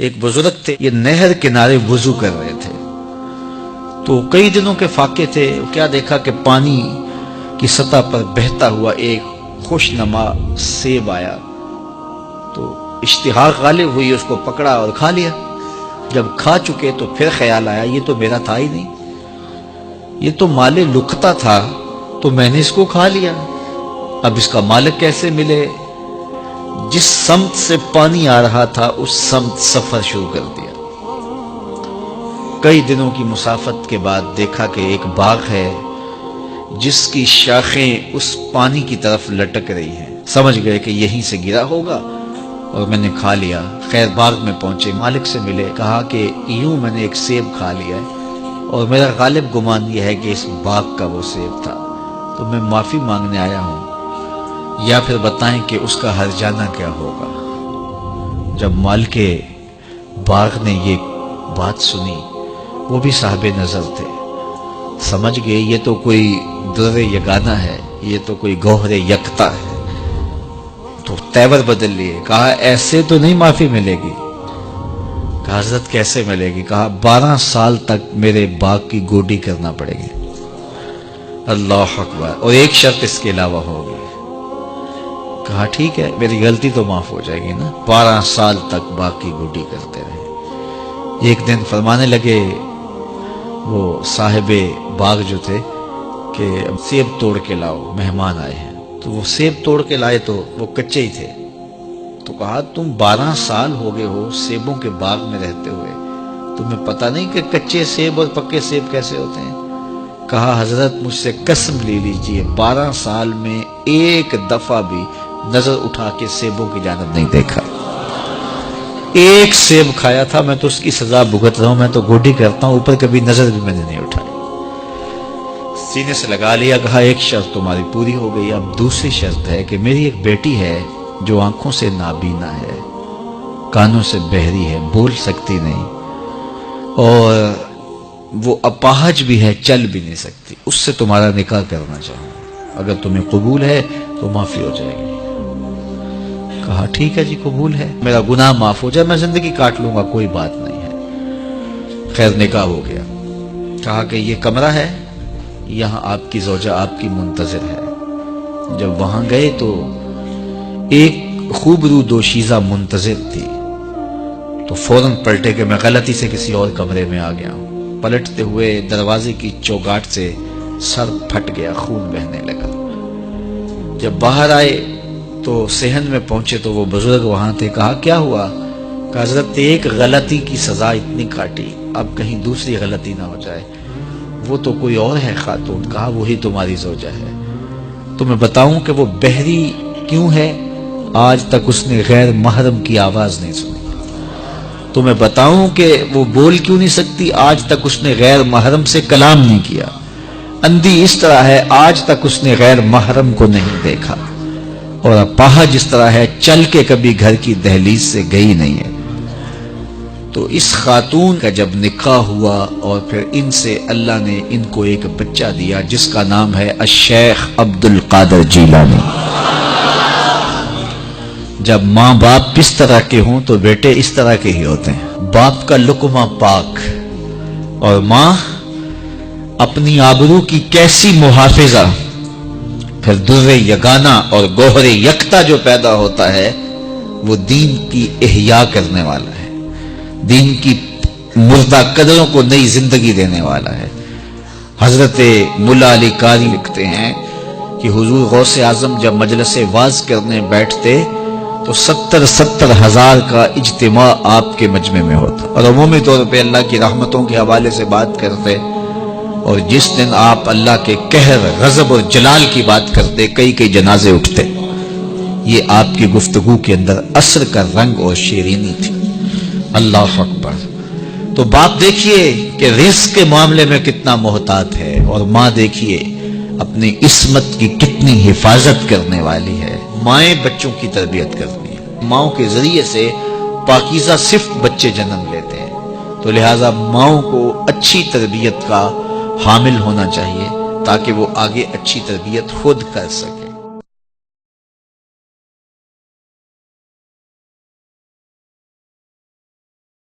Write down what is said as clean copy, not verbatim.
ایک بزرگ تھے، یہ نہر کنارے وضو کر رہے تھے، تو کئی دنوں کے فاقے تھے، کیا دیکھا کہ پانی کی سطح پر بہتا ہوا ایک خوش نما سیب آیا، تو اشتہا غالب ہوئی، اس کو پکڑا اور کھا لیا۔ جب کھا چکے تو پھر خیال آیا یہ تو میرا تھا ہی نہیں، یہ تو مال لقطہ تھا، تو میں نے اس کو کھا لیا، اب اس کا مالک کیسے ملے؟ جس سمت سے پانی آ رہا تھا اس سمت سفر شروع کر دیا۔ کئی دنوں کی مسافت کے بعد دیکھا کہ ایک باغ ہے جس کی شاخیں اس پانی کی طرف لٹک رہی ہیں، سمجھ گئے کہ یہیں سے گرا ہوگا اور میں نے کھا لیا۔ خیر باغ میں پہنچے، مالک سے ملے، کہا کہ یوں میں نے ایک سیب کھا لیا ہے اور میرا غالب گمان یہ ہے کہ اس باغ کا وہ سیب تھا، تو میں معافی مانگنے آیا ہوں، یا پھر بتائیں کہ اس کا ہرجانہ کیا ہوگا۔ جب مالک باغ نے یہ بات سنی، وہ بھی صاحب نظر تھے، سمجھ گئے یہ تو کوئی در یگانہ ہے، یہ تو کوئی گوہر یکتا ہے، تو تیور بدل لیے، کہا ایسے تو نہیں معافی ملے گی۔ کہا حضرت کیسے ملے گی؟ کہا 12 سال تک میرے باغ کی گوڈی کرنا پڑے گی۔ اللہ اکبر، اور ایک شرط اس کے علاوہ ہوگی۔ کہا ٹھیک ہے، میری غلطی تو معاف ہو جائے گی نا۔ 12 سال تک باغ کی گوڈی کرتے رہے۔ ایک دن فرمانے لگے وہ صاحب باغ جو تھے کہ سیب توڑ کے لاؤ، مہمان آئے ہیں، تو وہ سیب توڑ کے لائے تو وہ کچے ہی تھے، تو کہا تم 12 سال ہو گئے ہو سیبوں کے باغ میں رہتے ہوئے، تمہیں پتہ نہیں کہ کچے سیب اور پکے سیب کیسے ہوتے ہیں؟ کہا حضرت مجھ سے قسم لے لیجئے 12 سال میں ایک دفعہ بھی نظر اٹھا کے سیبوں کی جانب نہیں دیکھا، ایک سیب کھایا تھا، میں تو اس کی سزا بھگت رہا ہوں، میں تو گوڈی کرتا ہوں، اوپر کبھی نظر بھی میں نے نہیں اٹھائی۔ سینے سے لگا لیا، کہا ایک شرط تمہاری پوری ہو گئی، اب دوسری شرط ہے کہ میری ایک بیٹی ہے جو آنکھوں سے نابینا ہے، کانوں سے بہری ہے، بول سکتی نہیں، اور وہ اپاہج بھی ہے، چل بھی نہیں سکتی، اس سے تمہارا نکاح کرنا چاہوں، اگر تمہیں قبول ہے تو معافی ہو جائے گی۔ کہا ٹھیک ہے جی قبول ہے، میرا گناہ معاف ہو جائے، میں زندگی کاٹ لوں گا، کوئی بات نہیں ہے۔ خیر نکاح ہو گیا۔ کہا کہ یہ کمرہ ہے، یہاں آپ کی زوجہ آپ کی منتظر ہے۔ جب وہاں گئے تو ایک خوبرو دوشیزہ منتظر تھی، تو فوراً پلٹے کہ میں غلطی سے کسی اور کمرے میں آ گیا ہوں۔ پلٹتے ہوئے دروازے کی چوگاٹ سے سر پھٹ گیا، خون بہنے لگا۔ جب باہر آئے تو صحن میں پہنچے تو وہ بزرگ وہاں تھے۔ کہا کیا ہوا؟ کہ حضرت ایک غلطی کی سزا اتنی کاٹی، اب کہیں دوسری غلطی نہ ہو جائے، وہ تو کوئی اور ہے خاتون۔ کہا وہی تمہاری زوجہ ہے۔ تو میں بتاؤں کہ وہ بہری کیوں ہے؟ آج تک اس نے غیر محرم کی آواز نہیں سنی۔ تو میں بتاؤں کہ وہ بول کیوں نہیں سکتی؟ آج تک اس نے غیر محرم سے کلام نہیں کیا۔ اندھی اس طرح ہے، آج تک اس نے غیر محرم کو نہیں دیکھا، اور اپاہج جس طرح ہے، چل کے کبھی گھر کی دہلیز سے گئی نہیں ہے۔ تو اس خاتون کا جب نکاح ہوا اور پھر ان سے اللہ نے ان کو ایک بچہ دیا جس کا نام ہے الشیخ عبد القادر جیلانی۔ جب ماں باپ اس طرح کے ہوں تو بیٹے اس طرح کے ہی ہوتے ہیں، باپ کا لقمہ پاک، اور ماں اپنی آبرو کی کیسی محافظہ، پھر در یگانہ اور گوہر یکتا جو پیدا ہوتا ہے وہ دین کی احیاء کرنے والا ہے، دین کی مردہ قدروں کو نئی زندگی دینے والا ہے۔ حضرت ملا علی قاری لکھتے ہیں کہ حضور غوث اعظم جب مجلس واعظ کرنے بیٹھتے تو 70 ہزار کا اجتماع آپ کے مجمع میں ہوتا، اور عمومی طور پہ اللہ کی رحمتوں کے حوالے سے بات کرتے، اور جس دن آپ اللہ کے قہر، غضب اور جلال کی بات کرتے کئی جنازے اٹھتے۔ یہ آپ کی گفتگو کے اندر عصر کا رنگ اور شیرینی تھی۔ اللہ اکبر۔ تو باپ دیکھیے کہ رزق کے معاملے میں کتنا محتاط ہے، اور ماں دیکھیے اپنی عصمت کی کتنی حفاظت کرنے والی ہے۔ مائیں بچوں کی تربیت کرتی ہیں، ماؤں کے ذریعے سے پاکیزہ صرف بچے جنم لیتے ہیں، تو لہٰذا ماؤں کو اچھی تربیت کا حامل ہونا چاہیے تاکہ وہ آگے اچھی تربیت خود کر سکے۔